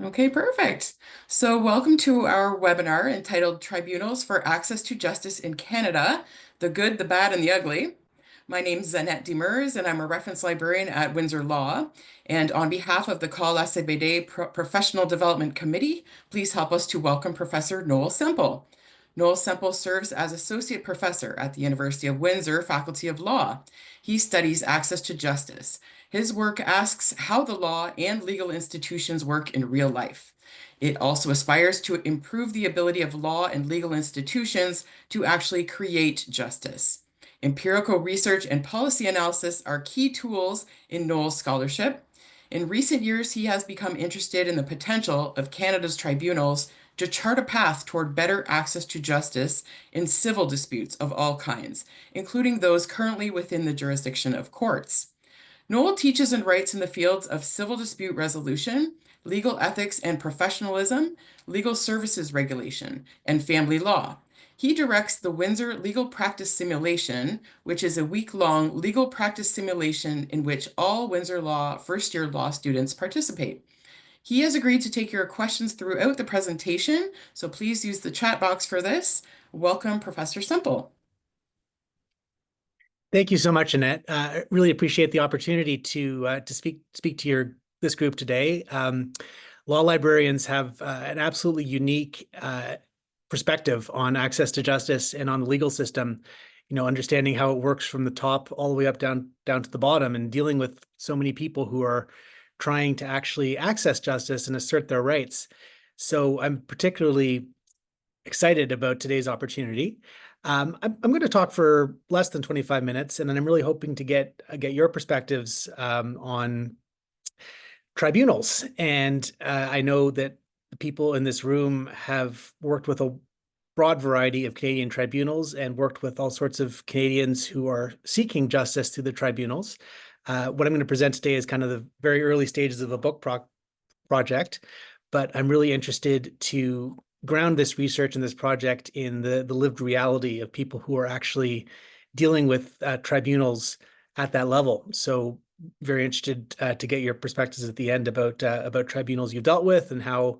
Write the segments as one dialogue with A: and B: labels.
A: Okay, perfect. So, welcome to our webinar entitled Tribunals for Access to Justice in Canada, the Good, the Bad, and the Ugly. My name is Annette Demers, and I'm a reference librarian at Windsor Law. And on behalf of the Call ACBD Professional Development Committee, please help us to welcome Professor Noel Semple. Noel Semple serves as Associate Professor at the University of Windsor Faculty of Law. He studies access to justice. His work asks how the law and legal institutions work in real life. It also aspires to improve the ability of law and legal institutions to actually create justice. Empirical research and policy analysis are key tools in Noel's scholarship. In recent years, he has become interested in the potential of Canada's tribunals to chart a path toward better access to justice in civil disputes of all kinds, including those currently within the jurisdiction of courts. Noel teaches and writes in the fields of civil dispute resolution, legal ethics and professionalism, legal services regulation, and family law. He directs the Windsor Legal Practice Simulation, which is a week-long legal practice simulation in which all Windsor Law first-year law students participate. He has agreed to take your questions throughout the presentation, so please use the chat box for this. Welcome, Professor Semple.
B: Thank you so much, Annette. I really appreciate the opportunity to speak to this group today. Law librarians have an absolutely unique perspective on access to justice and on the legal system. You know, understanding how it works from the top all the way up down to the bottom, and dealing with so many people who are trying to actually access justice and assert their rights. So I'm particularly excited about today's opportunity. I'm going to talk for less than 25 minutes, and I'm really hoping to get your perspectives on tribunals. And I know that the people in this room have worked with a broad variety of Canadian tribunals and worked with all sorts of Canadians who are seeking justice through the tribunals. What I'm going to present today is kind of the very early stages of a book project, but I'm really interested to ground this research and this project in the lived reality of people who are actually dealing with tribunals at that level. So very interested to get your perspectives at the end about tribunals you've dealt with and how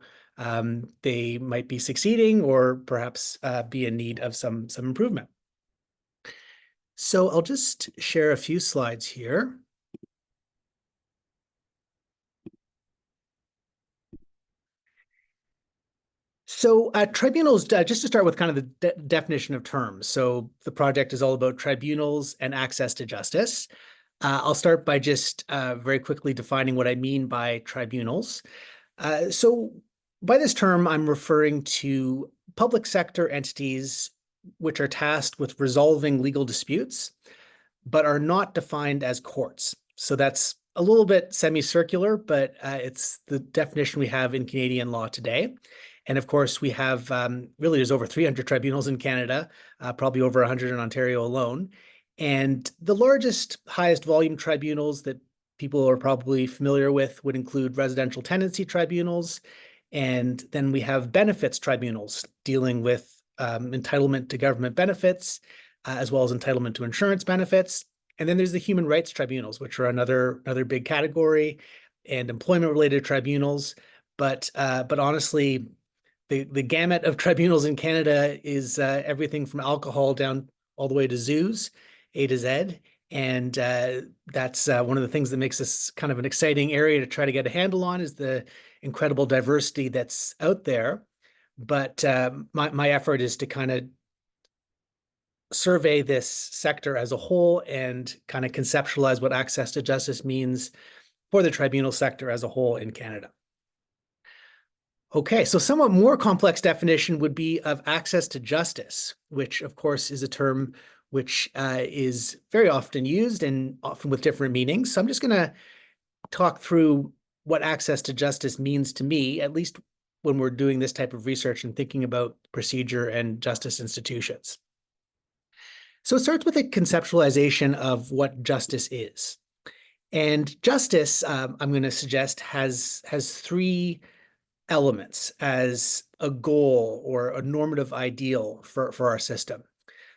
B: they might be succeeding or perhaps be in need of some improvement. So I'll just share a few slides here. So tribunals, just to start with kind of the definition of terms. So the project is all about tribunals and access to justice. I'll start by just very quickly defining what I mean by tribunals. So by this term, I'm referring to public sector entities which are tasked with resolving legal disputes, but are not defined as courts. So that's a little bit semicircular, but it's the definition we have in Canadian law today. And of course, we have really, there's over 300 tribunals in Canada, probably over 100 in Ontario alone. And the largest, highest volume tribunals that people are probably familiar with would include residential tenancy tribunals. And then we have benefits tribunals dealing with entitlement to government benefits, as well as entitlement to insurance benefits. And then there's the human rights tribunals, which are another big category, and employment-related tribunals. But honestly, the gamut of tribunals in Canada is everything from alcohol down all the way to zoos, A to Z. And that's one of the things that makes this kind of an exciting area to try to get a handle on, is the incredible diversity that's out there. But my effort is to kind of survey this sector as a whole and kind of conceptualize what access to justice means for the tribunal sector as a whole in Canada. Okay, so somewhat more complex definition would be of access to justice, which of course is a term which is very often used and often with different meanings. So I'm just going to talk through what access to justice means to me, at least when we're doing this type of research and thinking about procedure and justice institutions. So it starts with a conceptualization of what justice is. And justice, I'm going to suggest, has three elements as a goal or a normative ideal for our system.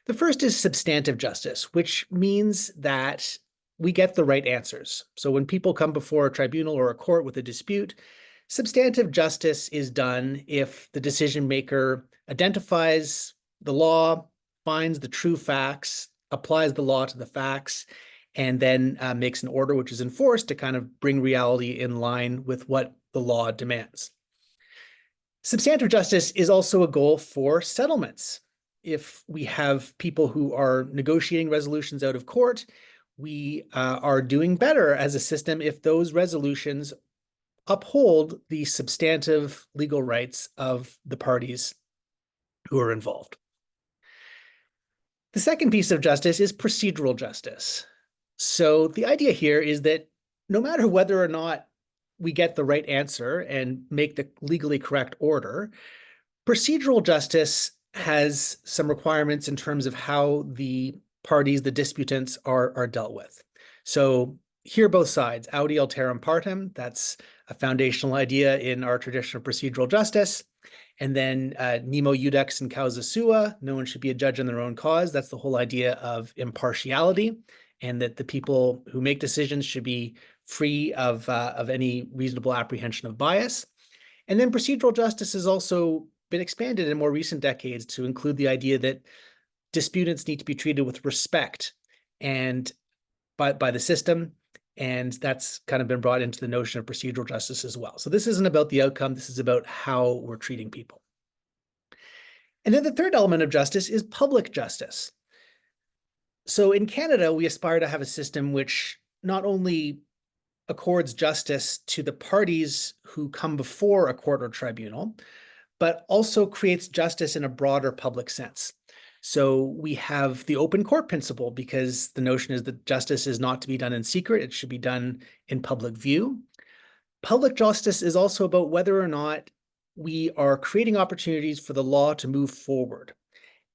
B: The first is substantive justice, which means that we get the right answers. So when people come before a tribunal or a court with a dispute, Substantive justice is done if the decision maker identifies the law, finds the true facts, applies the law to the facts, and then makes an order which is enforced to kind of bring reality in line with what the law demands. Substantive justice is also a goal for settlements. If we have people who are negotiating resolutions out of court, we are doing better as a system if those resolutions uphold the substantive legal rights of the parties who are involved. The second piece of justice is procedural justice. So the idea here is that no matter whether or not we get the right answer and make the legally correct order, procedural justice has some requirements in terms of how the parties, the disputants, are dealt with. So hear both sides, audi alteram partem, that's a foundational idea in our tradition of procedural justice. And then nemo iudex in causa sua, no one should be a judge in their own cause. That's the whole idea of impartiality, and that the people who make decisions should be free of any reasonable apprehension of bias. And then procedural justice has also been expanded in more recent decades to include the idea that disputants need to be treated with respect and by the system. And that's kind of been brought into the notion of procedural justice as well. So this isn't about the outcome. This is about how we're treating people. And then the third element of justice is public justice. So in Canada, we aspire to have a system which not only accords justice to the parties who come before a court or tribunal, but also creates justice in a broader public sense. So we have the open court principle, because the notion is that justice is not to be done in secret. It should be done in public view. Public justice is also about whether or not we are creating opportunities for the law to move forward.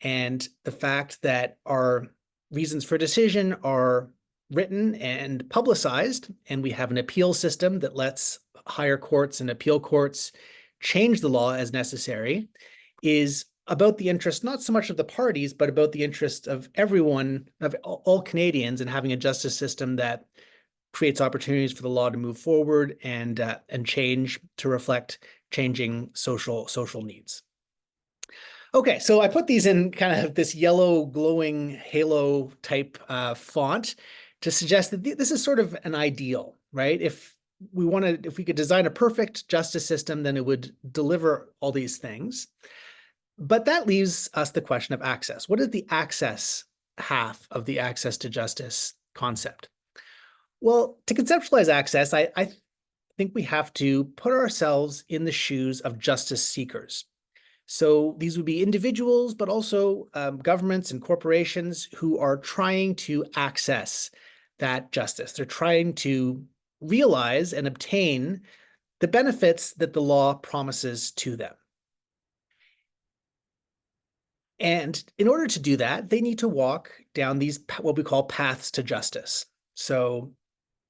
B: And the fact that our reasons for decision are written and publicized, and we have an appeal system that lets higher courts and appeal courts change the law as necessary, is about the interest, not so much of the parties, but about the interest of everyone, of all Canadians, and having a justice system that creates opportunities for the law to move forward and change to reflect changing social needs. Okay, so I put these in kind of this yellow glowing halo type font to suggest that this is sort of an ideal, right? If we could design a perfect justice system, then it would deliver all these things. But that leaves us the question of access. What is the access half of the access to justice concept? Well, to conceptualize access, I think we have to put ourselves in the shoes of justice seekers. So these would be individuals, but also governments and corporations who are trying to access that justice. They're trying to realize and obtain the benefits that the law promises to them. And in order to do that, they need to walk down these, what we call paths to justice. So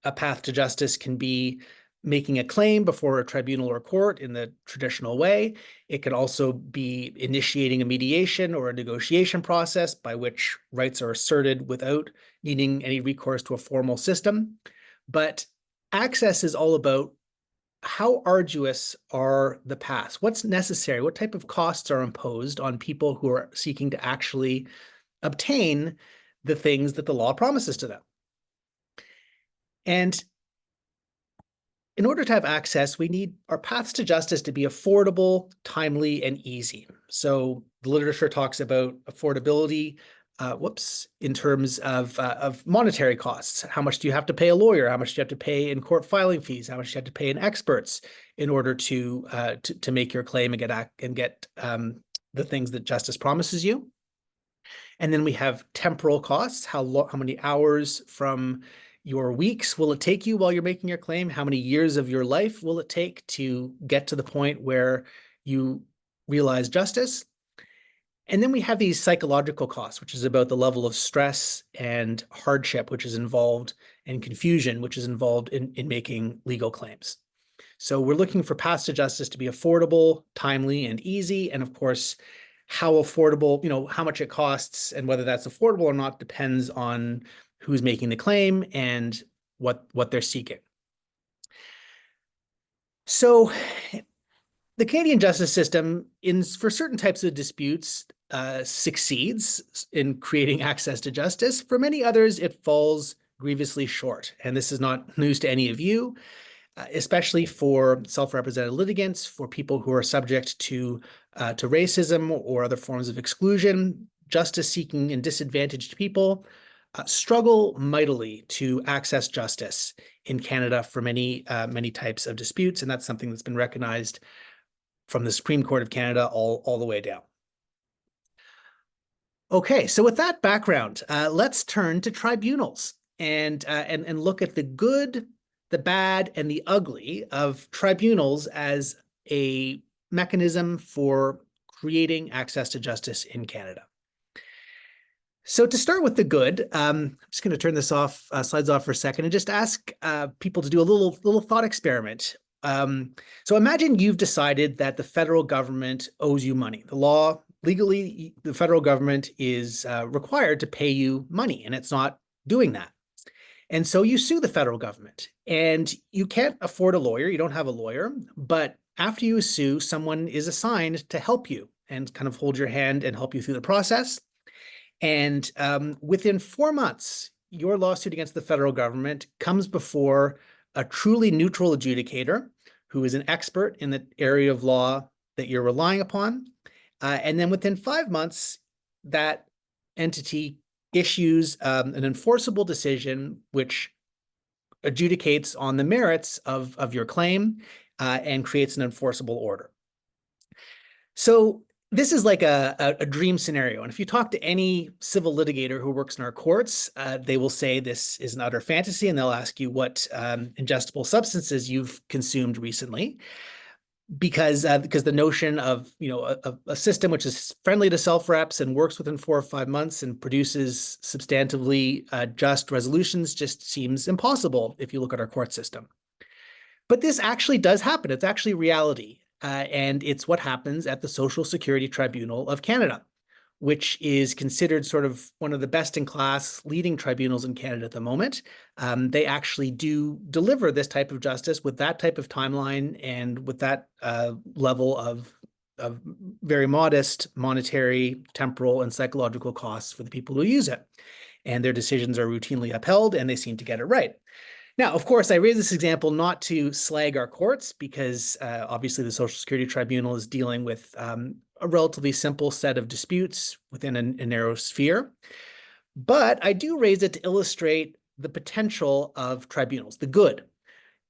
B: a path to justice can be making a claim before a tribunal or court in the traditional way. It can also be initiating a mediation or a negotiation process by which rights are asserted without needing any recourse to a formal system. But access is all about how arduous are the paths? What's necessary? What type of costs are imposed on people who are seeking to actually obtain the things that the law promises to them? And in order to have access, we need our paths to justice to be affordable, timely, and easy. So the literature talks about affordability, in terms of monetary costs. How much do you have to pay a lawyer? How much do you have to pay in court filing fees? How much do you have to pay in experts in order to make your claim and get the things that justice promises you? And then we have temporal costs. How many hours from your weeks will it take you while you're making your claim? How many years of your life will it take to get to the point where you realize justice? And then we have these psychological costs, which is about the level of stress and hardship, which is involved, and confusion, which is involved in making legal claims. So we're looking for paths to justice to be affordable, timely, and easy. And of course, how affordable, how much it costs and whether that's affordable or not depends on who's making the claim and what they're seeking. So the Canadian justice system, for certain types of disputes, succeeds in creating access to justice. For many others, it falls grievously short. And this is not news to any of you, especially for self-represented litigants, for people who are subject to racism or other forms of exclusion. Justice-seeking and disadvantaged people struggle mightily to access justice in Canada for many types of disputes, and that's something that's been recognized from the Supreme Court of Canada all the way down. Okay, so with that background, let's turn to tribunals and look at the good, the bad, and the ugly of tribunals as a mechanism for creating access to justice in Canada. So to start with the good, I'm just going to turn this slides off for a second, and just ask people to do a little thought experiment. So imagine you've decided that the federal government owes you money. The law, legally, the federal government is required to pay you money, and it's not doing that. And so you sue the federal government, and you can't afford a lawyer. You don't have a lawyer, but after you sue, someone is assigned to help you and kind of hold your hand and help you through the process. And within 4 months, your lawsuit against the federal government comes before a truly neutral adjudicator who is an expert in the area of law that you're relying upon. And then within 5 months, that entity issues an enforceable decision which adjudicates on the merits of your claim and creates an enforceable order. So this is like a dream scenario. And if you talk to any civil litigator who works in our courts, they will say this is an utter fantasy, and they'll ask you what ingestible substances you've consumed recently. Because the notion of a system which is friendly to self-reps and works within 4 or 5 months and produces substantively just resolutions just seems impossible if you look at our court system. But this actually does happen. It's actually reality. And it's what happens at the Social Security Tribunal of Canada, which is considered sort of one of the best-in-class leading tribunals in Canada at the moment. They actually do deliver this type of justice with that type of timeline and with that level of very modest monetary, temporal, and psychological costs for the people who use it. And their decisions are routinely upheld, and they seem to get it right. Now, of course, I raise this example not to slag our courts, because obviously the Social Security Tribunal is dealing with a relatively simple set of disputes within a narrow sphere. But I do raise it to illustrate the potential of tribunals, the good.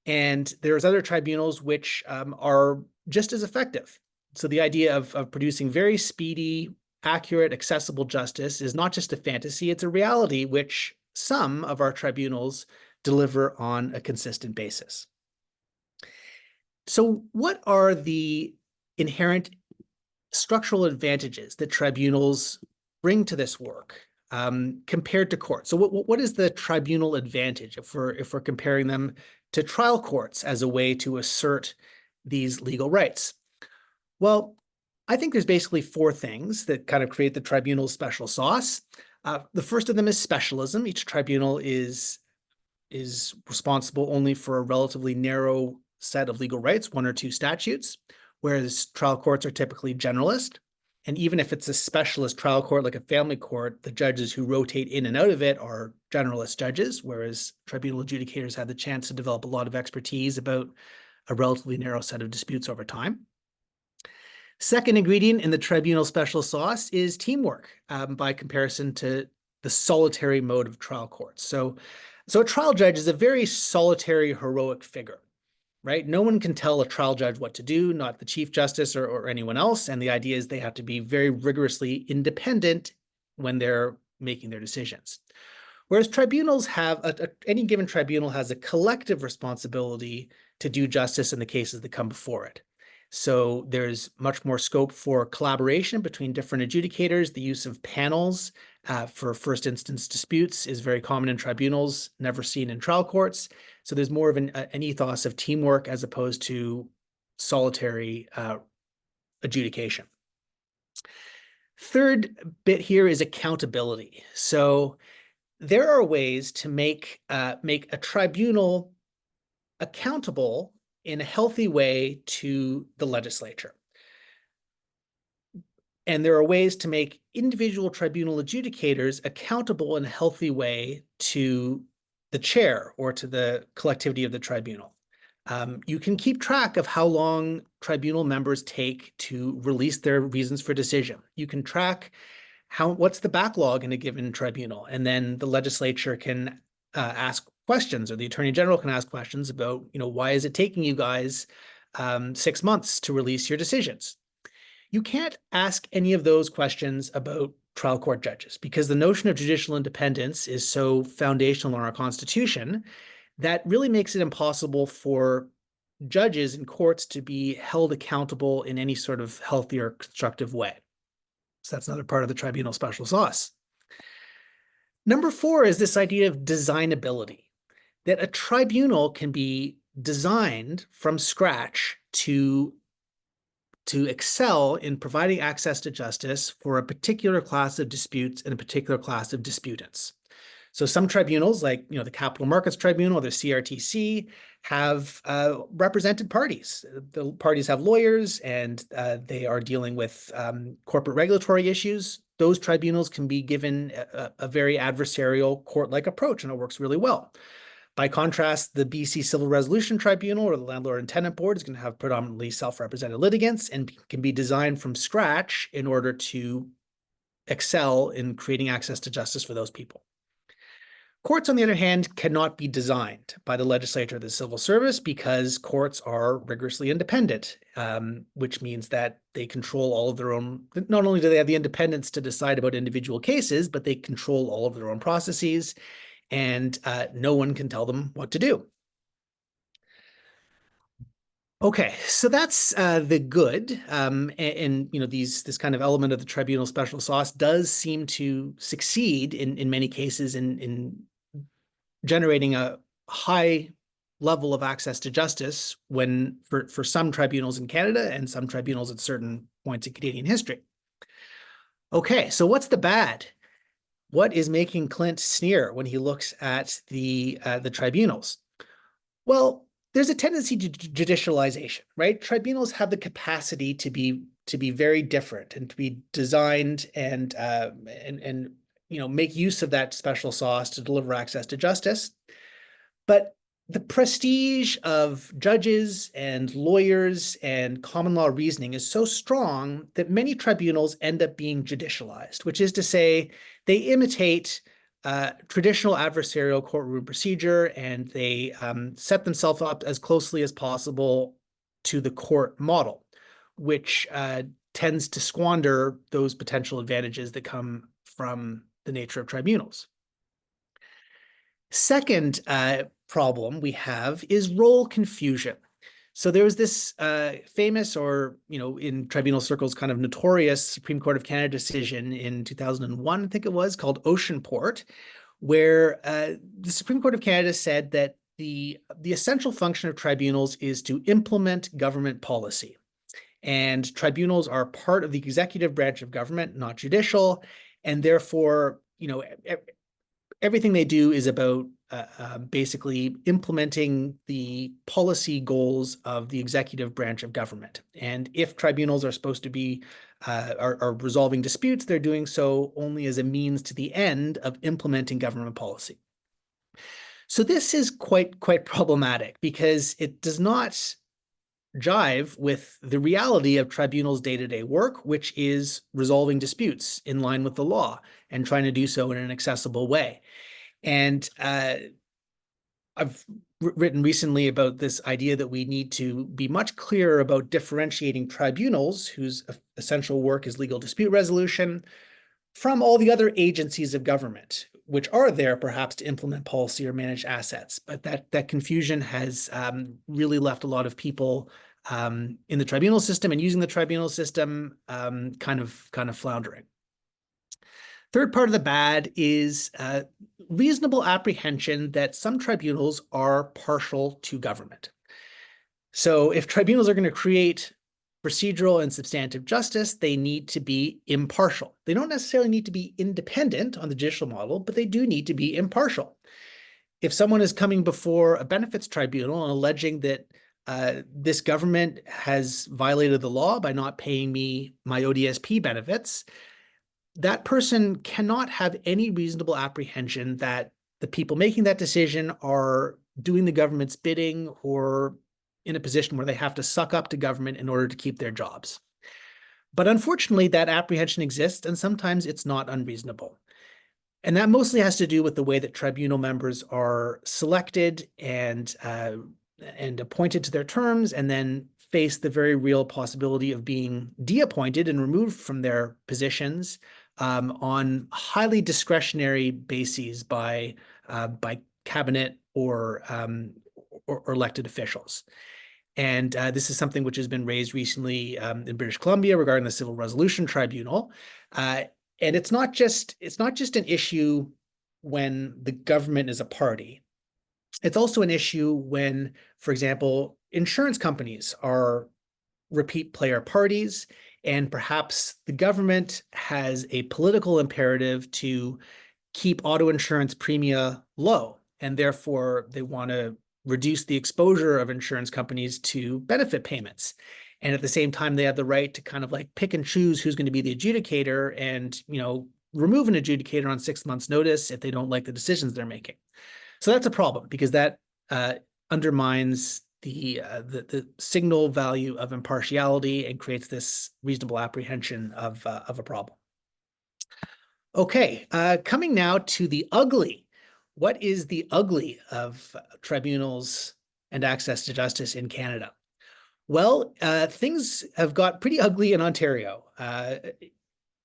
B: And there's other tribunals which are just as effective. So the idea of producing very speedy, accurate, accessible justice is not just a fantasy, it's a reality which some of our tribunals deliver on a consistent basis. So what are the inherent structural advantages that tribunals bring to this work compared to courts? So what is the tribunal advantage if we're comparing them to trial courts as a way to assert these legal rights? Well, I think there's basically 4 things that kind of create the tribunal's special sauce. The first of them is specialism. Each tribunal is responsible only for a relatively narrow set of legal rights, 1 or 2 statutes, whereas trial courts are typically generalist. And even if it's a specialist trial court like a family court, the judges who rotate in and out of it are generalist judges, whereas tribunal adjudicators have the chance to develop a lot of expertise about a relatively narrow set of disputes over time. Second ingredient in the tribunal special sauce is teamwork, by comparison to the solitary mode of trial courts. So a trial judge is a very solitary, heroic figure, right? No one can tell a trial judge what to do, not the Chief Justice or anyone else. And the idea is they have to be very rigorously independent when they're making their decisions. Whereas tribunals have, any given tribunal has a collective responsibility to do justice in the cases that come before it. So there's much more scope for collaboration between different adjudicators. The use of panels for first instance disputes is very common in tribunals, never seen in trial courts. So there's more of an ethos of teamwork as opposed to solitary adjudication. Third bit here is accountability. So there are ways to make a tribunal accountable in a healthy way to the legislature. And there are ways to make individual tribunal adjudicators accountable in a healthy way to the chair or to the collectivity of the tribunal. You can keep track of how long tribunal members take to release their reasons for decision. You can track what's the backlog in a given tribunal, and then the legislature can ask questions, or the attorney general can ask questions about, why is it taking you guys 6 months to release your decisions? You can't ask any of those questions about trial court judges, because the notion of judicial independence is so foundational in our Constitution that really makes it impossible for judges and courts to be held accountable in any sort of healthy or constructive way. So that's another part of the tribunal special sauce. Number 4 is this idea of designability, that a tribunal can be designed from scratch to excel in providing access to justice for a particular class of disputes and a particular class of disputants. So some tribunals, like the Capital Markets Tribunal or the CRTC, have represented parties. The parties have lawyers, and they are dealing with corporate regulatory issues. Those tribunals can be given a very adversarial court-like approach, and it works really well. By contrast, the BC Civil Resolution Tribunal or the Landlord and Tenant Board is going to have predominantly self-represented litigants and can be designed from scratch in order to excel in creating access to justice for those people. Courts, on the other hand, cannot be designed by the legislature or the civil service, because courts are rigorously independent, which means that they control all of their own. Not only do they have the independence to decide about individual cases, but they control all of their own processes, and no one can tell them what to do. Okay, so that's the good, and this kind of element of the tribunal special sauce does seem to succeed in many cases in generating a high level of access to justice for some tribunals in Canada and some tribunals at certain points in Canadian history. Okay, so what's the bad? What is making Clint sneer when he looks at the tribunals? Well, there's a tendency to judicialization, right? Tribunals have the capacity to be very different and to be designed and make use of that special sauce to deliver access to justice. But the prestige of judges and lawyers and common law reasoning is so strong that many tribunals end up being judicialized, which is to say they imitate traditional adversarial courtroom procedure, and they set themselves up as closely as possible to the court model, which tends to squander those potential advantages that come from the nature of tribunals. Second problem we have is role confusion. So there was this famous, or in tribunal circles, kind of notorious Supreme Court of Canada decision in 2001, I think it was, called Oceanport, where the Supreme Court of Canada said that the essential function of tribunals is to implement government policy. And tribunals are part of the executive branch of government, not judicial, and therefore, everything they do is about basically implementing the policy goals of the executive branch of government. And if tribunals are supposed to be are resolving disputes, they're doing so only as a means to the end of implementing government policy. So this is quite problematic, because it does not jive with the reality of tribunals' day-to-day work, which is resolving disputes in line with the law and trying to do so in an accessible way. And I've written recently about this idea that we need to be much clearer about differentiating tribunals, whose essential work is legal dispute resolution, from all the other agencies of government, which are there perhaps to implement policy or manage assets. But that confusion has really left a lot of people in the tribunal system and using the tribunal system kind of floundering. Third part of the bad is reasonable apprehension that some tribunals are partial to government. So if tribunals are going to create procedural and substantive justice, they need to be impartial. They don't necessarily need to be independent on the judicial model, but they do need to be impartial. If someone is coming before a benefits tribunal and alleging that this government has violated the law by not paying me my ODSP benefits. That person cannot have any reasonable apprehension that the people making that decision are doing the government's bidding or in a position where they have to suck up to government in order to keep their jobs. But unfortunately, that apprehension exists, and sometimes it's not unreasonable. And that mostly has to do with the way that tribunal members are selected and appointed to their terms, and then face the very real possibility of being de-appointed and removed from their positions on highly discretionary bases by cabinet or elected officials. And this is something which has been raised recently in British Columbia regarding the Civil Resolution Tribunal. And it's not just an issue when the government is a party. It's also an issue when, for example, insurance companies are repeat player parties, and perhaps the government has a political imperative to keep auto insurance premia low, and therefore they want to reduce the exposure of insurance companies to benefit payments. And at the same time, they have the right to kind of like pick and choose who's going to be the adjudicator and, remove an adjudicator on 6 months' notice if they don't like the decisions they're making. So that's a problem because that undermines the signal value of impartiality and creates this reasonable apprehension of a problem. Okay, coming now to the ugly. What is the ugly of tribunals and access to justice in Canada? Well, things have got pretty ugly in Ontario.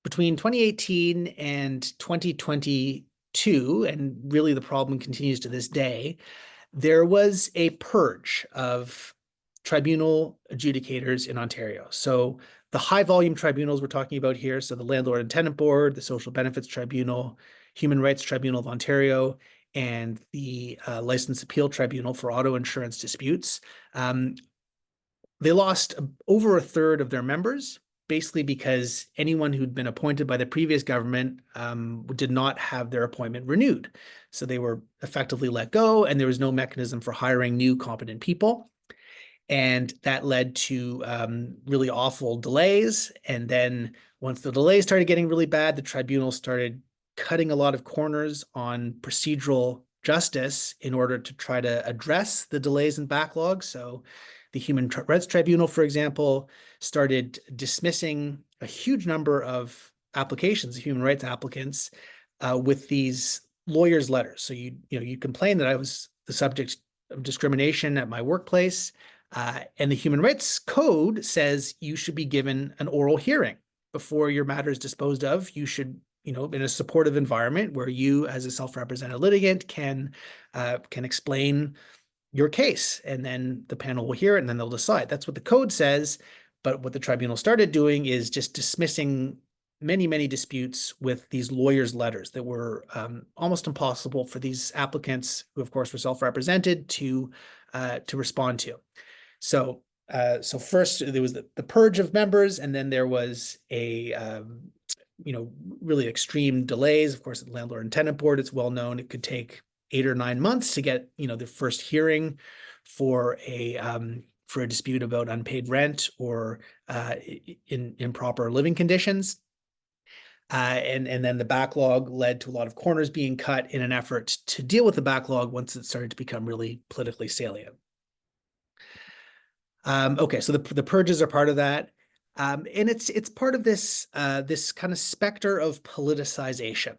B: Between 2018 and 2022, and really the problem continues to this day, there was a purge of tribunal adjudicators in Ontario. So the high volume tribunals we're talking about here, so the Landlord and Tenant Board, the Social Benefits Tribunal, Human Rights Tribunal of Ontario, and the Licensed Appeal Tribunal for auto insurance disputes, they lost over a third of their members, basically because anyone who'd been appointed by the previous government did not have their appointment renewed. So they were effectively let go, and there was no mechanism for hiring new competent people. And that led to really awful delays. And then once the delays started getting really bad, the tribunal started cutting a lot of corners on procedural justice in order to try to address the delays and backlogs. So the Human Rights Tribunal, for example, started dismissing a huge number of applications, human rights applicants, with these lawyers' letters. So you complain that I was the subject of discrimination at my workplace, and the Human Rights Code says you should be given an oral hearing before your matter is disposed of. You should, in a supportive environment where you, as a self-represented litigant, can explain your case, and then the panel will hear it and then they'll decide. That's what the code says. But what the tribunal started doing is just dismissing many, many disputes with these lawyers' letters that were almost impossible for these applicants, who of course were self-represented, to respond to. So first there was the purge of members, and then there was a really extreme delays. Of course, at the Landlord and Tenant Board, it's well known it could take 8 or 9 months to get the first hearing for a dispute about unpaid rent or in improper living conditions. And then the backlog led to a lot of corners being cut in an effort to deal with the backlog once it started to become really politically salient. Okay, so the purges are part of that. And it's part of this kind of specter of politicization.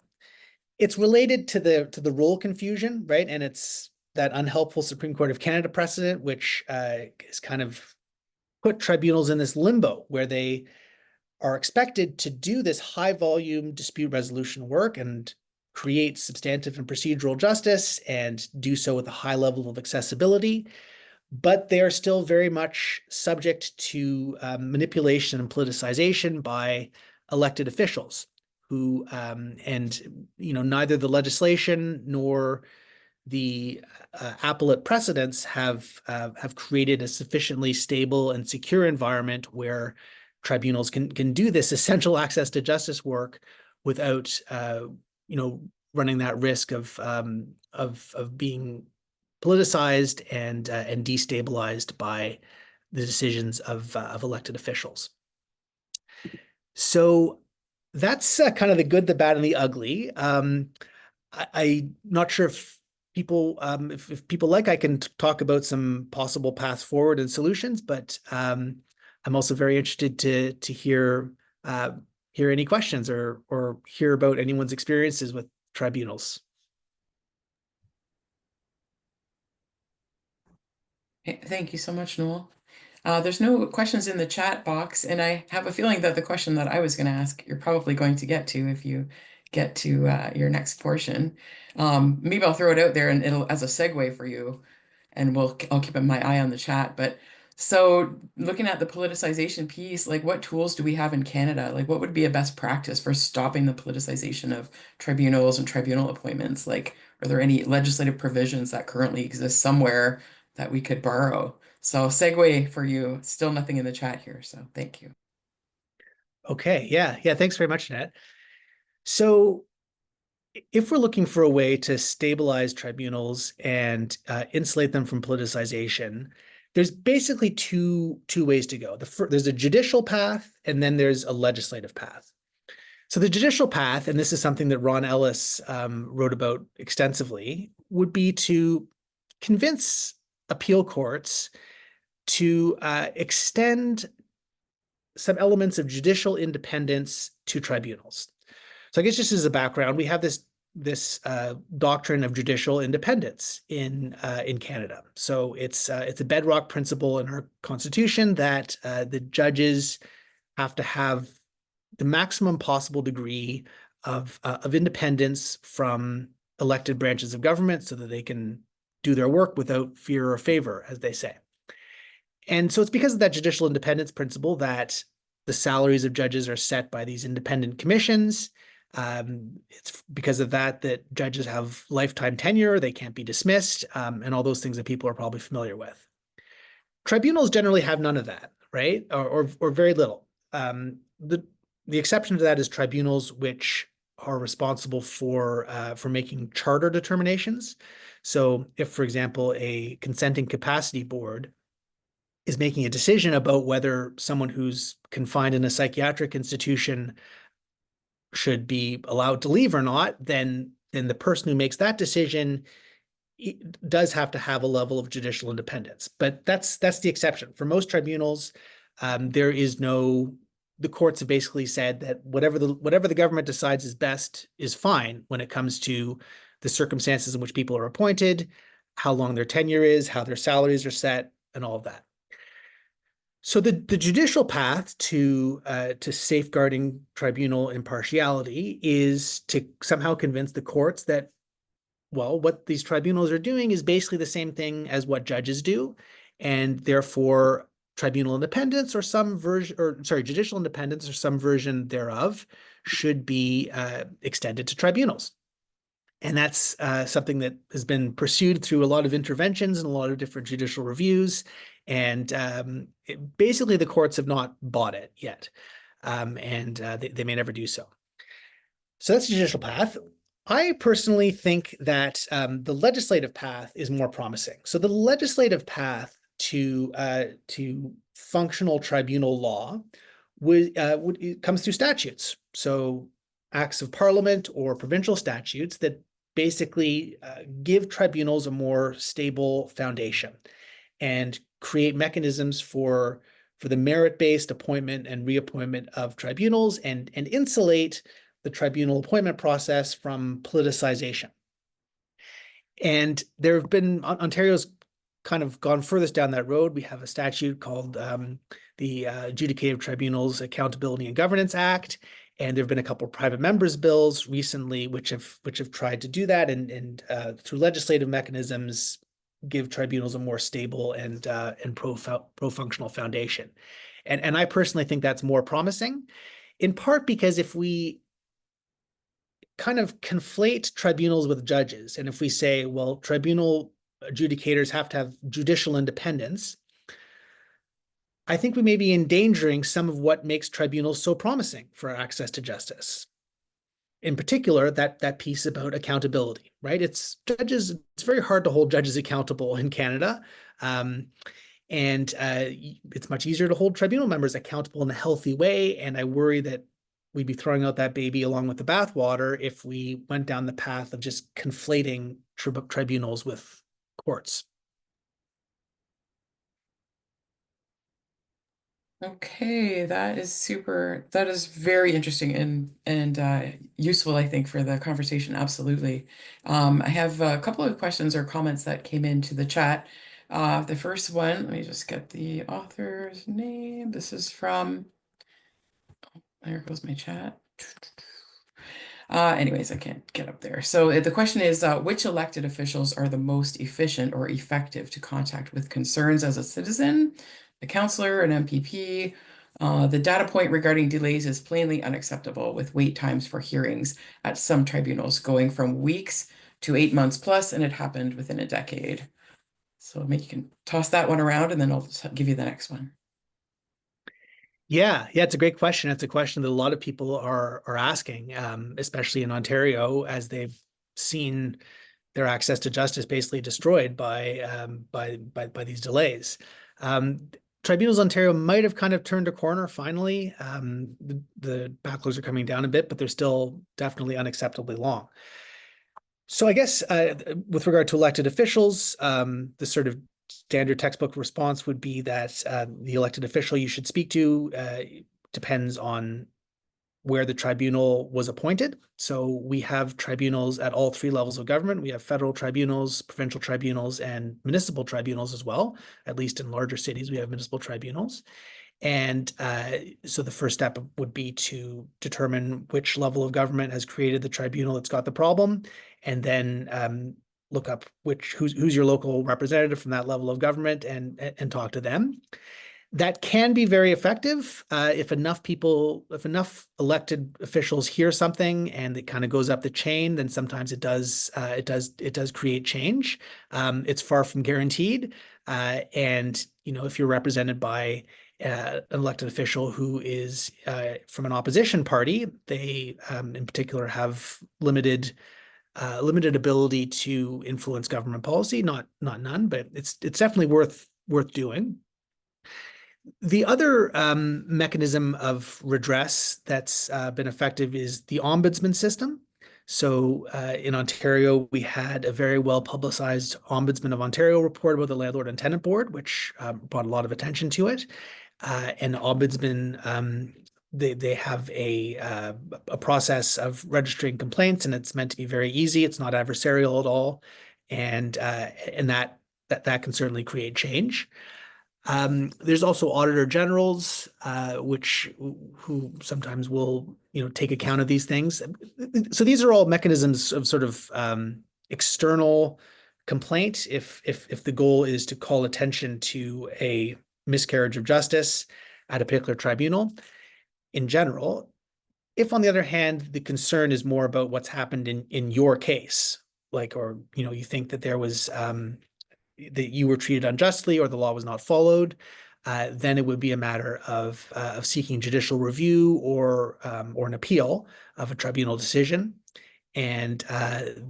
B: It's related to the role confusion, right? And it's that unhelpful Supreme Court of Canada precedent, which is kind of put tribunals in this limbo where they are expected to do this high volume dispute resolution work and create substantive and procedural justice and do so with a high level of accessibility, but they are still very much subject to manipulation and politicization by elected officials who, neither the legislation nor the appellate precedents have created a sufficiently stable and secure environment where tribunals can do this essential access to justice work without running that risk of being politicized and destabilized by the decisions of elected officials. So that's kind of the good, the bad, and the ugly. I'm not sure if if people like, I can talk about some possible paths forward and solutions, but I'm also very interested to uh, hear any questions or hear about anyone's experiences with tribunals.
A: Thank you so much, Noel. There's no questions in the chat box, and I have a feeling that the question that I was going to ask, you're probably going to get to if you get to your next portion. Maybe I'll throw it out there and it'll as a segue for you, and I'll keep my eye on the chat. But so looking at the politicization piece, like what tools do we have in Canada? Like what would be a best practice for stopping the politicization of tribunals and tribunal appointments? Like, are there any legislative provisions that currently exist somewhere that we could borrow? So segue for you, still nothing in the chat here, so thank you.
B: Okay, yeah, thanks very much, Nat. So if we're looking for a way to stabilize tribunals and insulate them from politicization, there's basically two ways to go. There's a judicial path, and then there's a legislative path. So the judicial path, and this is something that Ron Ellis wrote about extensively, would be to convince appeal courts to extend some elements of judicial independence to tribunals. So I guess just as a background, we have this doctrine of judicial independence in Canada. So it's a bedrock principle in our constitution that the judges have to have the maximum possible degree of independence from elected branches of government so that they can do their work without fear or favor, as they say. And so it's because of that judicial independence principle that the salaries of judges are set by these independent commissions. It's because of that that judges have lifetime tenure, they can't be dismissed, and all those things that people are probably familiar with. Tribunals generally have none of that, right? Or very little. The exception to that is tribunals which are responsible for making charter determinations. So if, for example, a consenting capacity board is making a decision about whether someone who's confined in a psychiatric institution should be allowed to leave or not, then the person who makes that decision does have to have a level of judicial independence. But that's the exception. For most tribunals, there is no. The courts have basically said that whatever the government decides is best is fine when it comes to the circumstances in which people are appointed, how long their tenure is, how their salaries are set, and all of that. So the judicial path to safeguarding tribunal impartiality is to somehow convince the courts that, well, what these tribunals are doing is basically the same thing as what judges do, and therefore tribunal independence or some version, or sorry, judicial independence or some version thereof should be extended to tribunals. And that's something that has been pursued through a lot of interventions and a lot of different judicial reviews. And basically, the courts have not bought it yet. And they may never do so. So that's the judicial path. I personally think that the legislative path is more promising. So the legislative path to functional tribunal law comes through statutes. So acts of parliament or provincial statutes that basically give tribunals a more stable foundation and create mechanisms for the merit-based appointment and reappointment of tribunals and insulate the tribunal appointment process from politicization. And there have been, Ontario's kind of gone furthest down that road. We have a statute called the Adjudicative Tribunals Accountability and Governance Act, and there have been a couple of private members' bills recently which have tried to do that and through legislative mechanisms give tribunals a more stable and pro-functional foundation. And I personally think that's more promising, in part because if we kind of conflate tribunals with judges, and if we say, well, tribunal adjudicators have to have judicial independence, I think we may be endangering some of what makes tribunals so promising for access to justice. in particular, that piece about accountability, right? It's judges, it's very hard to hold judges accountable in Canada. Um, and it's much easier to hold tribunal members accountable in a healthy way. And I worry that we'd be throwing out that baby along with the bathwater if we went down the path of just conflating tribunals with courts.
A: Okay, that is very interesting and useful, I think, for the conversation. Absolutely. I have a couple of questions or comments that came into the chat. The first one, let me just get the author's name. This is from, there goes my chat. Anyways, I can't get up there. So the question is, which elected officials are the most efficient or effective to contact with concerns as a citizen? A councillor, an MPP. The data point regarding delays is plainly unacceptable, with wait times for hearings at some tribunals going from weeks to 8 months plus, and it happened within a decade. So maybe you can toss that one around, and then I'll give you the next one.
B: Yeah, it's a great question. It's a question that a lot of people are asking, especially in Ontario, as they've seen their access to justice basically destroyed by these delays. Um, Tribunals Ontario might have kind of turned a corner finally. The backlogs are coming down a bit, but they're still definitely unacceptably long. So I guess with regard to elected officials, the sort of standard textbook response would be that the elected official you should speak to depends on where the tribunal was appointed. So we have tribunals at all three levels of government. We have federal tribunals, provincial tribunals, and municipal tribunals as well. At least in larger cities, we have municipal tribunals. And so the first step would be to determine which level of government has created the tribunal that's got the problem, and then look up who's your local representative from that level of government and talk to them. That can be very effective if enough elected officials hear something and it kind of goes up the chain. Then sometimes it does create change. It's far from guaranteed, and if you're represented by an elected official who is from an opposition party, they in particular have limited ability to influence government policy. Not none, but it's definitely worth doing. The other mechanism of redress that's been effective is the ombudsman system. So in Ontario, we had a very well publicized Ombudsman of Ontario report about the Landlord and Tenant Board, which brought a lot of attention to it. And ombudsman, they have a process of registering complaints, and it's meant to be very easy. It's not adversarial at all, and that can certainly create change. There's also auditor generals, who sometimes will, take account of these things. So these are all mechanisms of sort of external complaint if the goal is to call attention to a miscarriage of justice at a particular tribunal in general. If, on the other hand, the concern is more about what's happened in your case, or you think that there was that you were treated unjustly or the law was not followed, then it would be a matter of seeking judicial review or an appeal of a tribunal decision. And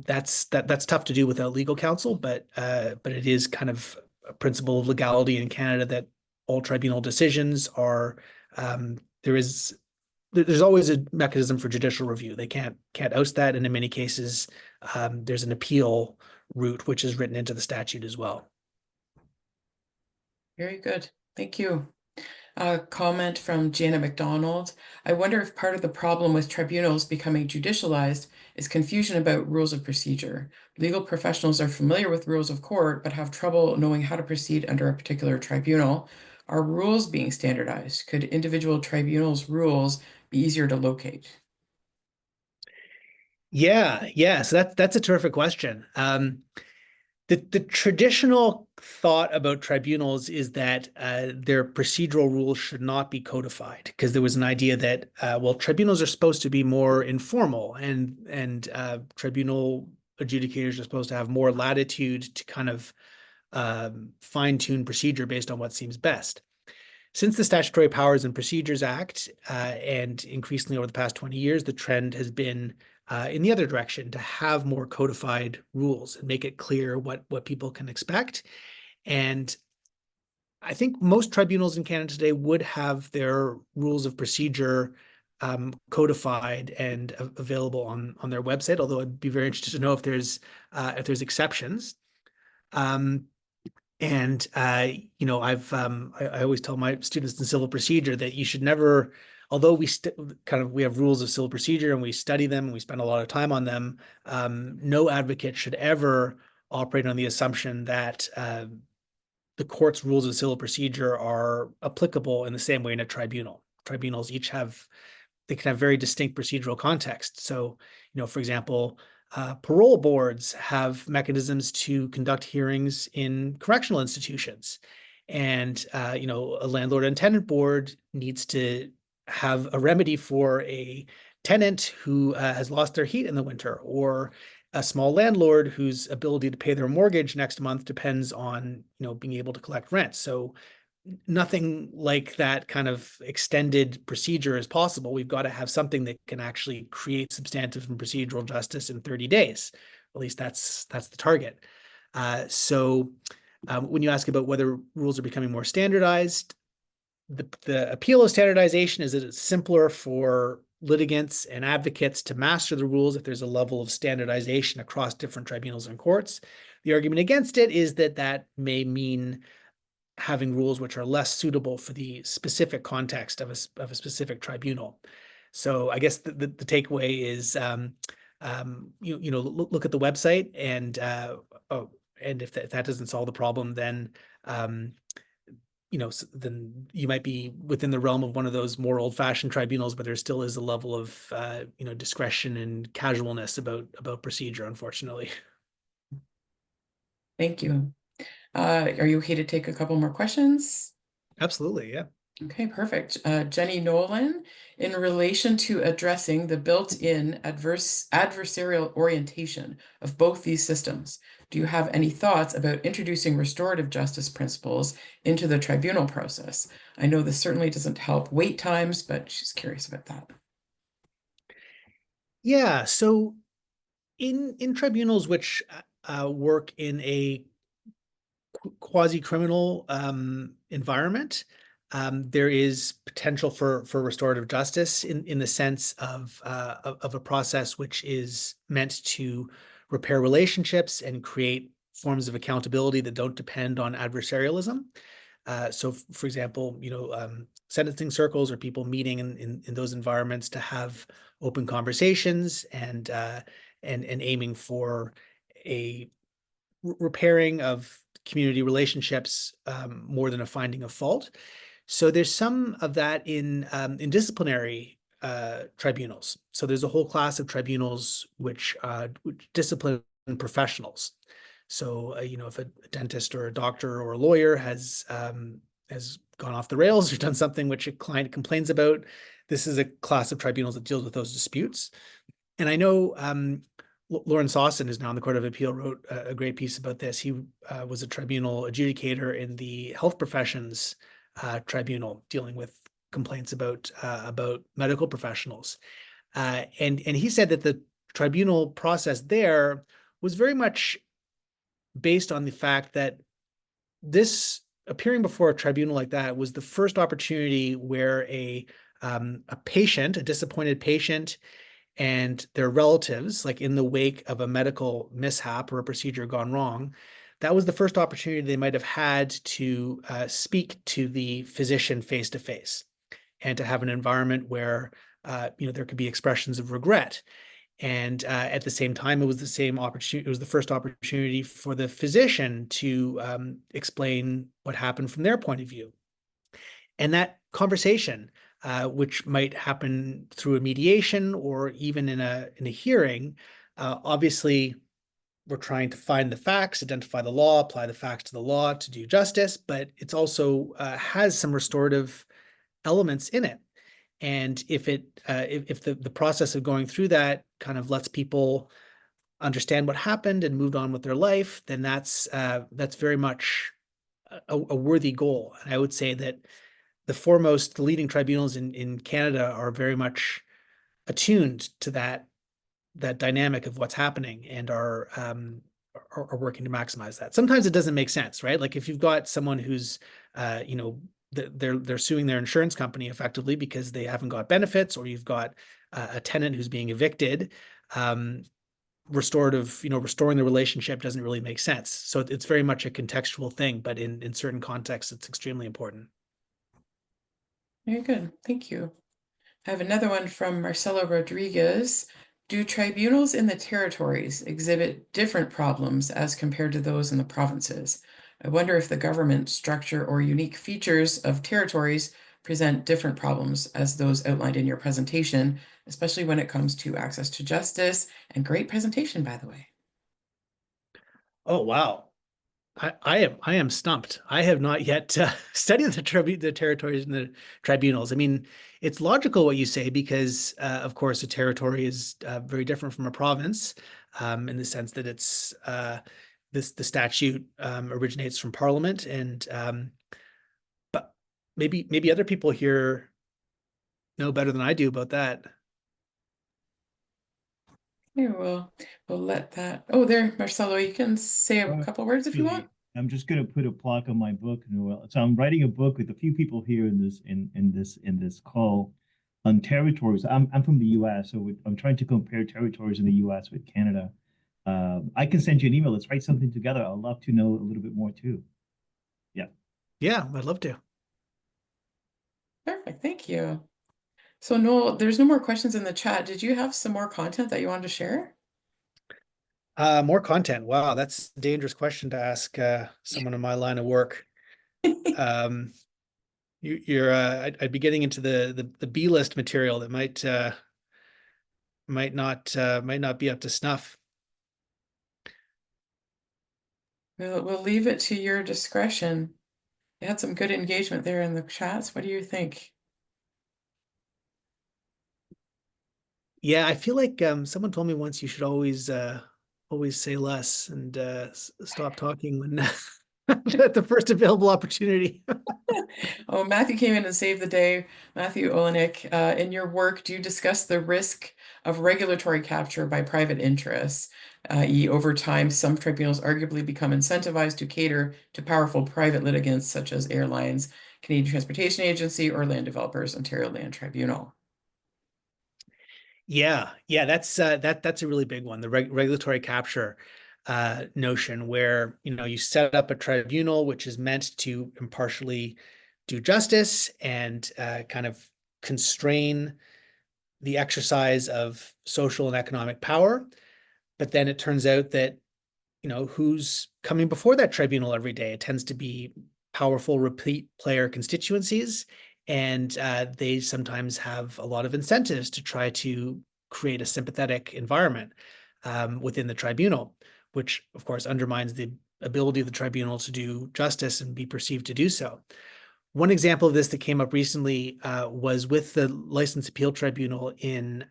B: that's tough to do without legal counsel, but it is kind of a principle of legality in Canada that all tribunal decisions are there's always a mechanism for judicial review. They can't oust that, and in many cases, there's an appeal route which is written into the statute as well.
A: Very good. Thank you. A comment from Jana McDonald. I wonder if part of the problem with tribunals becoming judicialized is confusion about rules of procedure. Legal professionals are familiar with rules of court, but have trouble knowing how to proceed under a particular tribunal. Are rules being standardized? Could individual tribunals' rules be easier to locate?
B: Yeah. So that's a terrific question. The traditional thought about tribunals is that their procedural rules should not be codified, because there was an idea that tribunals are supposed to be more informal, and tribunal adjudicators are supposed to have more latitude to kind of fine-tune procedure based on what seems best. Since the Statutory Powers and Procedures Act, and increasingly over the past 20 years, the trend has been in the other direction, to have more codified rules and make it clear what people can expect. And I think most tribunals in Canada today would have their rules of procedure codified and available on their website. Although I'd be very interested to know if there's exceptions. Um, and I always tell my students in civil procedure that you should never, although we have rules of civil procedure and we study them and we spend a lot of time on them, no advocate should ever operate on the assumption that the court's rules of civil procedure are applicable in the same way in a tribunal. Tribunals they can have very distinct procedural context. So, for example, parole boards have mechanisms to conduct hearings in correctional institutions. And, a landlord and tenant board needs to have a remedy for a tenant who has lost their heat in the winter, or a small landlord whose ability to pay their mortgage next month depends on, being able to collect rent. So nothing like that kind of extended procedure is possible. We've got to have something that can actually create substantive and procedural justice in 30 days. At least that's the target. When you ask about whether rules are becoming more standardized, the appeal of standardization is that it's simpler for litigants and advocates to master the rules if there's a level of standardization across different tribunals and courts. The argument against it is that that may mean having rules which are less suitable for the specific context of a specific tribunal. So I guess the takeaway is look at the website, and if that doesn't solve the problem, then then you might be within the realm of one of those more old-fashioned tribunals, but there still is a level of discretion and casualness about procedure, unfortunately.
A: Thank you. Are you okay to take a couple more questions?
B: Absolutely, yeah.
A: Okay, perfect. Jenny Nolan, in relation to addressing the built-in adversarial orientation of both these systems, do you have any thoughts about introducing restorative justice principles into the tribunal process? I know this certainly doesn't help wait times, but she's curious about that.
B: Yeah, so in tribunals which work in a quasi-criminal environment, there is potential for restorative justice in the sense of a process which is meant to repair relationships and create forms of accountability that don't depend on adversarialism. So, for example, sentencing circles or people meeting in those environments to have open conversations and aiming for a repairing of community relationships more than a finding of fault. So there's some of that in disciplinary tribunals. So there's a whole class of tribunals which discipline professionals. So if a dentist or a doctor or a lawyer has gone off the rails or done something which a client complains about, this is a class of tribunals that deals with those disputes. And I know Lauren Sawson, who's now on the Court of Appeal, wrote a great piece about this. He was a tribunal adjudicator in the health professions tribunal, dealing with complaints about medical professionals. And he said that the tribunal process there was very much based on the fact that this appearing before a tribunal like that was the first opportunity where a patient, a disappointed patient, and their relatives, like in the wake of a medical mishap or a procedure gone wrong, that was the first opportunity they might have had to speak to the physician face to face, and to have an environment where there could be expressions of regret. And at the same time, it was the same opportunity. It was the first opportunity for the physician to explain what happened from their point of view. And that conversation, which might happen through a mediation or even in a hearing, obviously we're trying to find the facts, identify the law, apply the facts to the law to do justice, but it's also has some restorative elements in it. And if the process of going through that kind of lets people understand what happened and moved on with their life, then that's very much a worthy goal. And I would say that the leading tribunals in Canada are very much attuned to that that dynamic of what's happening and are working to maximize that. Sometimes it doesn't make sense, right? Like if you've got someone who's you know, they're suing their insurance company effectively because they haven't got benefits, or you've got a tenant who's being evicted. Restoring the relationship doesn't really make sense. So it's very much a contextual thing, but in certain contexts, it's extremely important.
A: Very good. Thank you. I have another one from Marcelo Rodriguez. Do tribunals in the territories exhibit different problems as compared to those in the provinces? I wonder if the government structure or unique features of territories present different problems as those outlined in your presentation, especially when it comes to access to justice. And great presentation, by the way.
B: Oh, wow. I am stumped. I have not yet studied the territories and the tribunals. I mean, it's logical what you say because, of course, a territory is very different from a province, in the sense that it's the statute originates from Parliament, and but maybe other people here know better than I do about that.
A: Yeah, we'll let that. Oh, there, Marcelo, you can say a couple words if you want.
C: Actually, I'm just going to put a plug on my book, Noel. So I'm writing a book with a few people here in this call on territories. I'm from the U.S., so I'm trying to compare territories in the U.S. with Canada. I can send you an email. Let's write something together. I'd love to know a little bit more too. Yeah.
B: Yeah, I'd love to.
A: Perfect, thank you. So Noel, there's no more questions in the chat. Did you have some more content that you wanted to share?
B: More content. Wow, that's a dangerous question to ask someone in my line of work. Um, I'd be getting into the B list material that might not be up to snuff.
A: We'll leave it to your discretion. You had some good engagement there in the chats. What do you think?
B: Yeah, I feel like someone told me once you should always say less and stop talking when at the first available opportunity.
A: Oh, Matthew came in and saved the day. Matthew Olenek, in your work, do you discuss the risk of regulatory capture by private interests, i.e., over time, some tribunals arguably become incentivized to cater to powerful private litigants such as airlines, Canadian Transportation Agency, or land developers, Ontario Land Tribunal?
B: Yeah, that's a really big one. The regulatory capture notion, where you set up a tribunal which is meant to impartially do justice and kind of constrain the exercise of social and economic power. But then it turns out that who's coming before that tribunal every day. It tends to be powerful repeat player constituencies, and they sometimes have a lot of incentives to try to create a sympathetic environment within the tribunal, which of course undermines the ability of the tribunal to do justice and be perceived to do so. One example of this that came up recently was with the License Appeal Tribunal in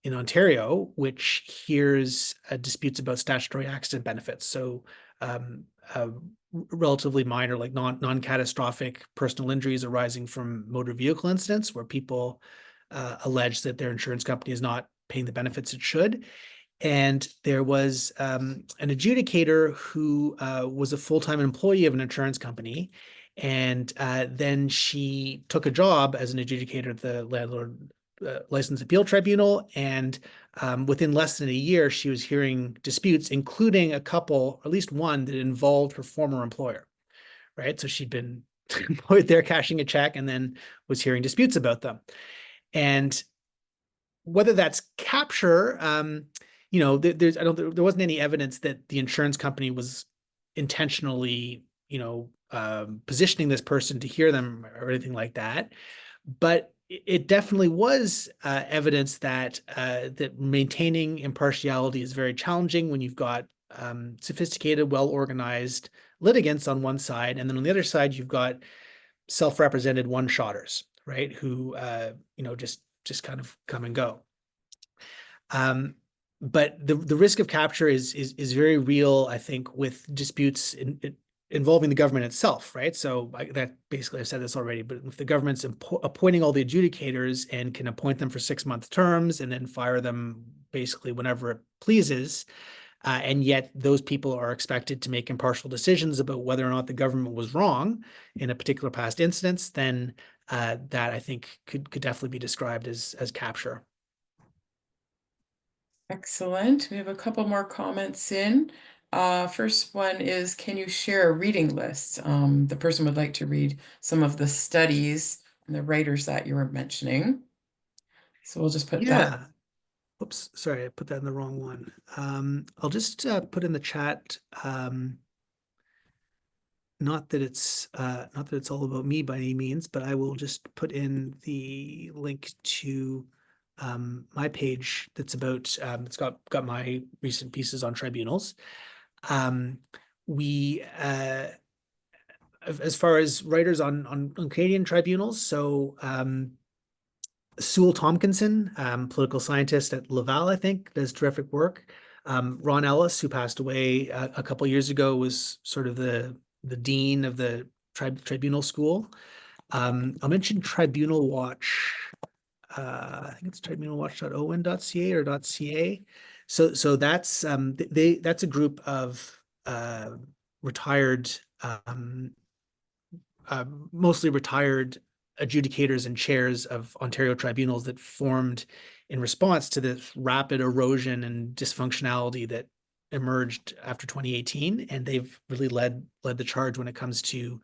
B: Ontario, which hears disputes about statutory accident benefits. So relatively minor, like non-catastrophic personal injuries arising from motor vehicle incidents where people allege that their insurance company is not paying the benefits it should. And there was an adjudicator who was a full-time employee of an insurance company. And then she took a job as an adjudicator at the Landlord License Appeal Tribunal. And within less than a year, she was hearing disputes, including a couple, at least one, that involved her former employer, right? So she'd been employed there cashing a check and then was hearing disputes about them. And whether that's capture, there wasn't any evidence that the insurance company was intentionally, positioning this person to hear them or anything like that. But it definitely was evidence that that maintaining impartiality is very challenging when you've got sophisticated, well-organized litigants on one side, and then on the other side you've got self-represented one-shotters, right? Who just kind of come and go. But the risk of capture is very real, I think, with disputes involving the government itself, right? So that basically, I've said this already, but if the government's appointing all the adjudicators and can appoint them for 6-month terms and then fire them basically whenever it pleases. And yet those people are expected to make impartial decisions about whether or not the government was wrong in a particular past instance, then that I think could definitely be described as capture.
A: Excellent. We have a couple more comments in. First one is, can you share a reading list? The person would like to read some of the studies and the writers that you were mentioning. So we'll just put that.
B: Yeah. Oops, sorry, I put that in the wrong one. I'll just put in the chat. Not that it's all about me by any means, but I will just put in the link to my page that's about it's got my recent pieces on tribunals. We as far as writers on Canadian tribunals, so Sewell Tompkinson, political scientist at Laval, I think, does terrific work. Ron Ellis, who passed away a couple years ago, was sort of the dean of the tribunal school. I'll mention Tribunal Watch. I think it's tribunalwatch.on.ca or .ca. So that's that's a group of retired, mostly retired adjudicators and chairs of Ontario tribunals that formed in response to the rapid erosion and dysfunctionality that emerged after 2018, and they've really led the charge when it comes to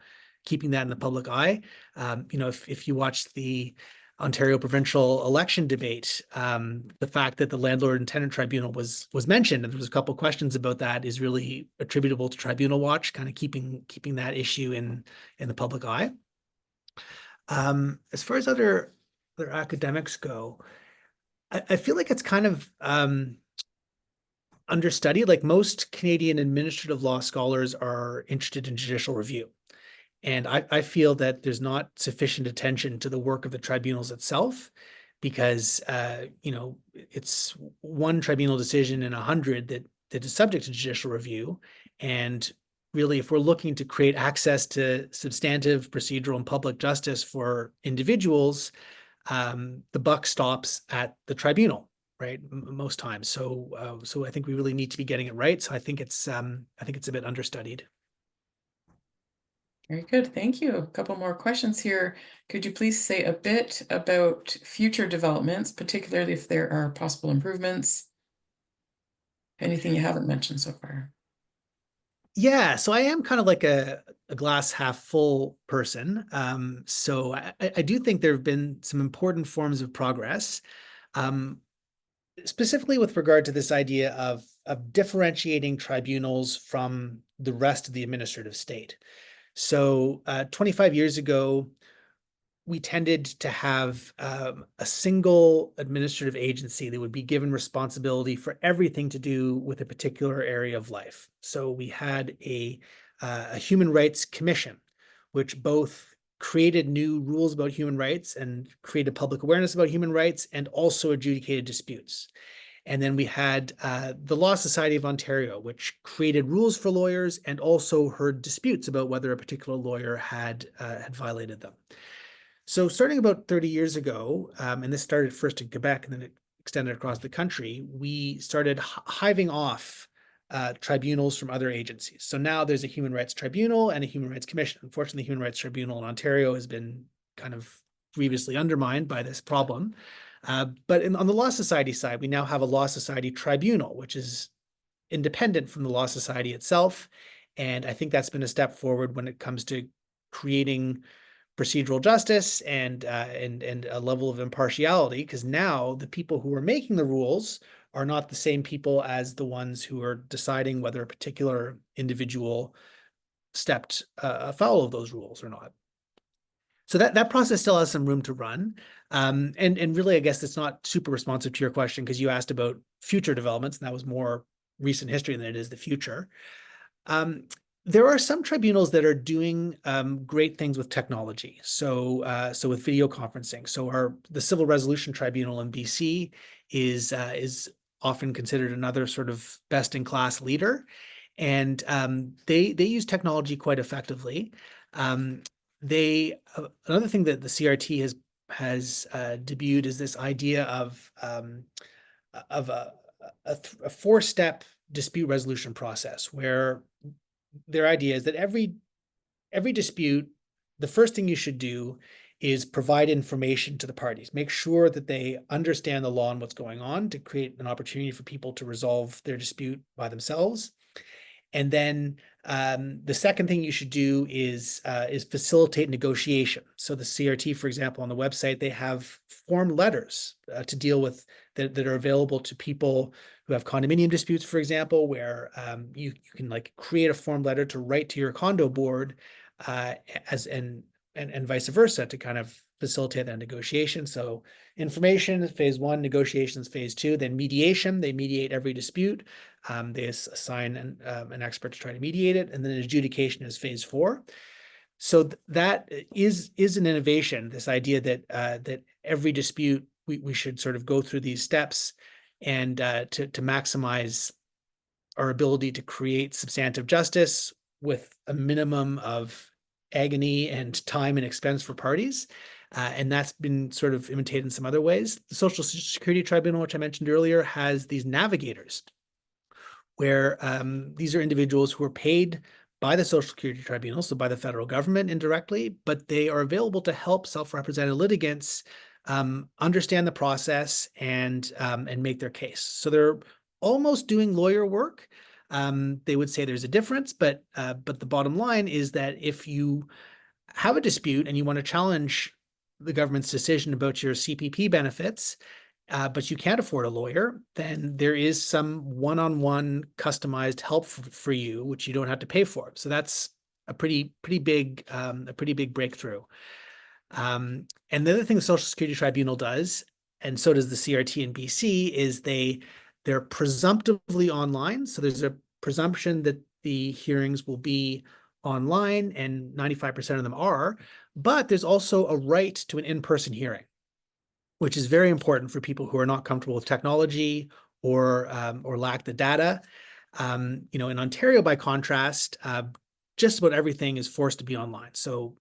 B: keeping that in the public eye. If you watch the Ontario provincial election debate, the fact that the landlord and tenant tribunal was mentioned, and there was a couple of questions about that, is really attributable to Tribunal Watch, kind of keeping that issue in the public eye. As far as other academics go, I feel like it's kind of understudied. Like most Canadian administrative law scholars are interested in judicial review. And I feel that there's not sufficient attention to the work of the tribunals itself, because it's one tribunal decision in 100 that is subject to judicial review. And really, if we're looking to create access to substantive, procedural, and public justice for individuals, the buck stops at the tribunal, right? Most times. So I think we really need to be getting it right. So I think it's a bit understudied.
A: Very good. Thank you. A couple more questions here. Could you please say a bit about future developments, particularly if there are possible improvements? Anything you haven't mentioned so far?
B: Yeah, so I am kind of like a glass half full person. So I do think there have been some important forms of progress, specifically with regard to this idea of differentiating tribunals from the rest of the administrative state. So 25 years ago, we tended to have a single administrative agency that would be given responsibility for everything to do with a particular area of life. So we had a human rights commission, which both created new rules about human rights and created public awareness about human rights, and also adjudicated disputes. And then we had the Law Society of Ontario, which created rules for lawyers and also heard disputes about whether a particular lawyer had violated them. So starting about 30 years ago, and this started first in Quebec and then it extended across the country, we started hiving off tribunals from other agencies. So now there's a Human Rights Tribunal and a Human Rights Commission. Unfortunately, the Human Rights Tribunal in Ontario has been kind of grievously undermined by this problem. But on the Law Society side, we now have a Law Society Tribunal, which is independent from the Law Society itself. And I think that's been a step forward when it comes to creating procedural justice and a level of impartiality, because now the people who are making the rules are not the same people as the ones who are deciding whether a particular individual stepped afoul of those rules or not. So that process still has some room to run. And really, I guess it's not super responsive to your question, because you asked about future developments, and that was more recent history than it is the future. There are some tribunals that are doing great things with technology. So with video conferencing. So the Civil Resolution Tribunal in BC is often considered another sort of best in class leader, and they use technology quite effectively. Another thing that the CRT has debuted is this idea of of a four-step dispute resolution process, where their idea is that every dispute, the first thing you should do is provide information to the parties. Make sure that they understand the law and what's going on to create an opportunity for people to resolve their dispute by themselves. And then the second thing you should do is facilitate negotiation. So the CRT, for example, on the website, they have form letters to deal with that are available to people who have condominium disputes, for example, where you can like create a form letter to write to your condo board and vice versa to kind of facilitate that negotiation. So information is phase one, negotiations phase two, then mediation. They mediate every dispute. They assign an expert to try to mediate it, and then adjudication is phase four. So that is an innovation. This idea that that every dispute we should sort of go through these steps and to maximize our ability to create substantive justice with a minimum of agony and time and expense for parties. And that's been sort of imitated in some other ways. The Social Security Tribunal, which I mentioned earlier, has these navigators where these are individuals who are paid by the Social Security Tribunal, so by the federal government indirectly, but they are available to help self-represented litigants understand the process and make their case. So they're almost doing lawyer work. They would say there's a difference, but the bottom line is that if you have a dispute and you want to challenge the government's decision about your CPP benefits, but you can't afford a lawyer, then there is some one-on-one customized help for you, which you don't have to pay for. So that's a pretty big breakthrough. And the other thing the Social Security Tribunal does, and so does the CRT in BC, is they're presumptively online. So there's a presumption that the hearings will be online, and 95% of them are, but there's also a right to an in-person hearing, which is very important for people who are not comfortable with technology or lack the data. In Ontario, by contrast, just about everything is forced to be online. So,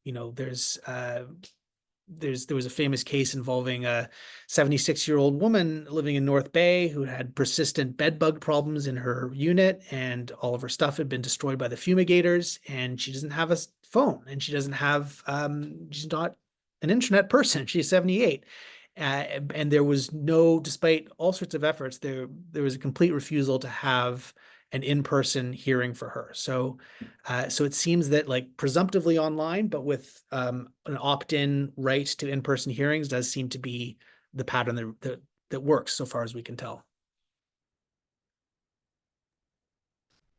B: there was a famous case involving a 76-year-old woman living in North Bay who had persistent bed bug problems in her unit, and all of her stuff had been destroyed by the fumigators, and she doesn't have a phone, and she doesn't have, she's not an internet person. She's 78. And there was no, despite all sorts of efforts, there was a complete refusal to have an in-person hearing for her. So it seems that like presumptively online, but with an opt-in right to in-person hearings does seem to be the pattern that works so far as we can tell.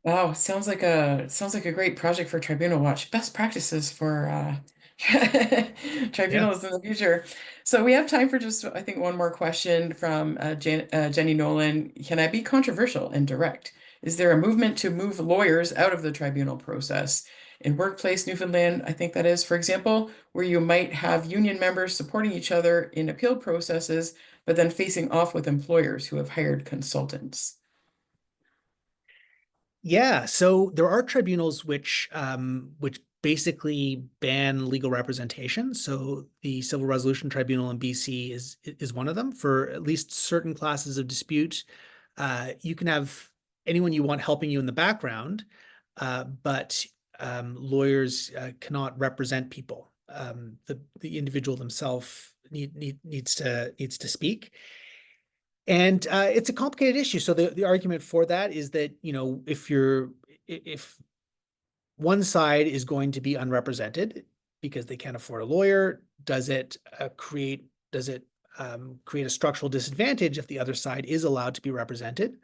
A: Wow, sounds like a great project for Tribunal Watch. Best practices for
B: Yeah.
A: tribunals in the future. So we have time for just, I think, one more question from Jenny Nolan. Can I be controversial and direct? Is there a movement to move lawyers out of the tribunal process? In workplace Newfoundland, I think that is, for example, where you might have union members supporting each other in appeal processes, but then facing off with employers who have hired consultants.
B: Yeah, so there are tribunals which basically ban legal representation. So the Civil Resolution Tribunal in BC is one of them. For at least certain classes of dispute, you can have anyone you want helping you in the background, but lawyers cannot represent people. The individual themselves needs to speak. And it's a complicated issue. So the argument for that is that, if one side is going to be unrepresented because they can't afford a lawyer, does it create a structural disadvantage if the other side is allowed to be represented?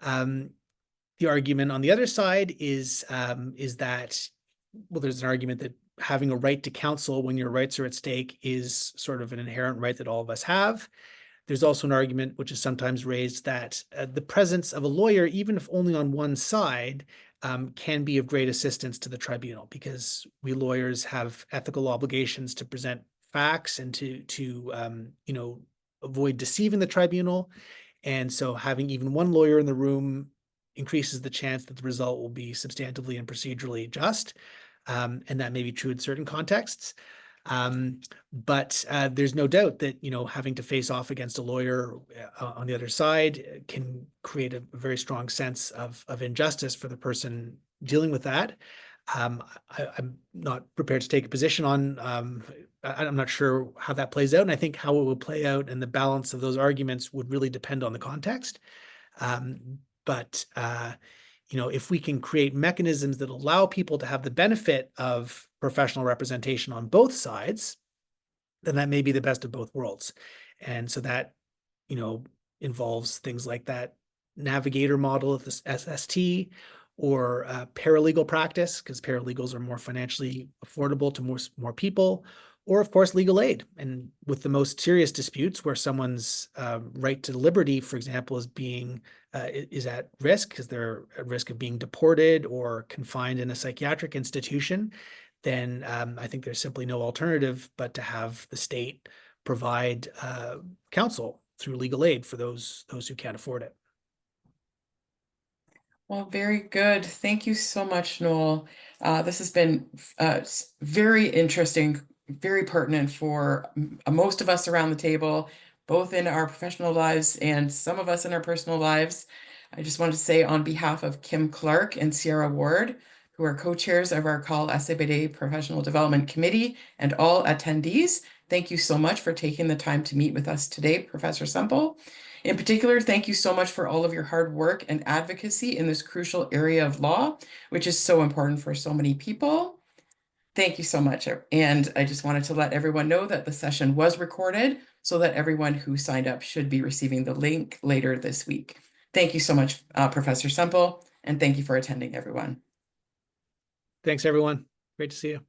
B: The argument on the other side is that, well, there's an argument that having a right to counsel when your rights are at stake is sort of an inherent right that all of us have. There's also an argument which is sometimes raised that the presence of a lawyer, even if only on one side, can be of great assistance to the tribunal, because we lawyers have ethical obligations to present facts and to avoid deceiving the tribunal. And so having even one lawyer in the room increases the chance that the result will be substantively and procedurally just. And that may be true in certain contexts. But there's no doubt that, having to face off against a lawyer on the other side can create a very strong sense of injustice for the person dealing with that. I'm not prepared to take a position on, I'm not sure how that plays out. And I think how it would play out and the balance of those arguments would really depend on the context. But if we can create mechanisms that allow people to have the benefit of professional representation on both sides, then that may be the best of both worlds. And so that, involves things like that navigator model of this SST, or paralegal practice, because paralegals are more financially affordable to more people, or of course legal aid. And with the most serious disputes where someone's right to liberty, for example, is at risk because they're at risk of being deported or confined in a psychiatric institution, then I think there's simply no alternative but to have the state provide counsel through legal aid for those who can't afford it.
A: Well, very good. Thank you so much, Noel. This has been very interesting, very pertinent for most of us around the table, both in our professional lives and some of us in our personal lives. I just want to say on behalf of Kim Clark and Sierra Ward, who are co-chairs of our Call ACBD Professional Development Committee, and all attendees, thank you so much for taking the time to meet with us today, Professor Semple. In particular, thank you so much for all of your hard work and advocacy in this crucial area of law, which is so important for so many people. Thank you so much. And I just wanted to let everyone know that the session was recorded so that everyone who signed up should be receiving the link later this week. Thank you so much, Professor Semple, and thank you for attending, everyone.
B: Thanks, everyone. Great to see you.